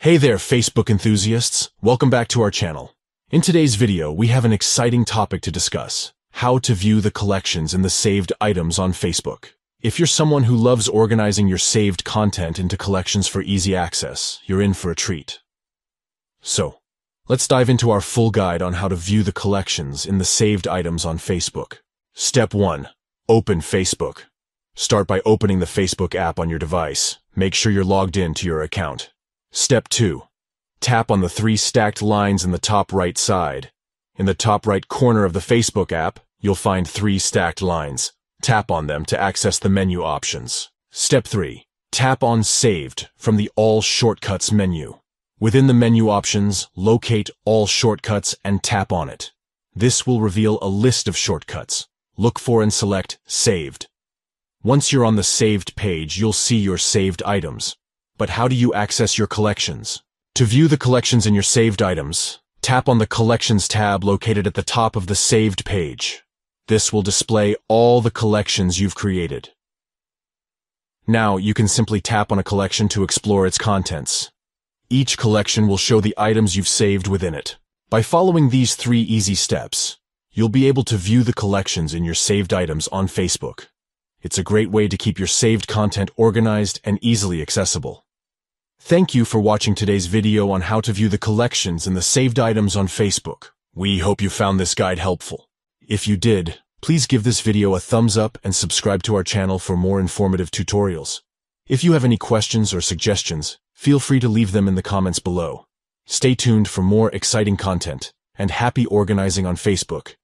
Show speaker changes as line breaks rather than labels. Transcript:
Hey there, Facebook enthusiasts! Welcome back to our channel. In today's video, we have an exciting topic to discuss: how to view the collections in the saved items on Facebook. If you're someone who loves organizing your saved content into collections for easy access, you're in for a treat. So, let's dive into our full guide on how to view the collections in the saved items on Facebook. Step 1. Open Facebook. Start by opening the Facebook app on your device. Make sure you're logged in to your account. Step 2. Tap on the 3 stacked lines in the top right side. In the top right corner of the Facebook app, you'll find 3 stacked lines. Tap on them to access the menu options. Step 3. Tap on Saved from the All Shortcuts menu. Within the menu options, locate All Shortcuts and tap on it. This will reveal a list of shortcuts. Look for and select Saved. Once you're on the saved page, you'll see your saved items. But how do you access your collections? To view the collections in your saved items, tap on the Collections tab located at the top of the saved page. This will display all the collections you've created. Now, you can simply tap on a collection to explore its contents. Each collection will show the items you've saved within it. By following these 3 easy steps, you'll be able to view the collections in your saved items on Facebook. It's a great way to keep your saved content organized and easily accessible. Thank you for watching today's video on how to view the collections in the saved items on Facebook. We hope you found this guide helpful. If you did, please give this video a thumbs up and subscribe to our channel for more informative tutorials. If you have any questions or suggestions, feel free to leave them in the comments below. Stay tuned for more exciting content, and happy organizing on Facebook.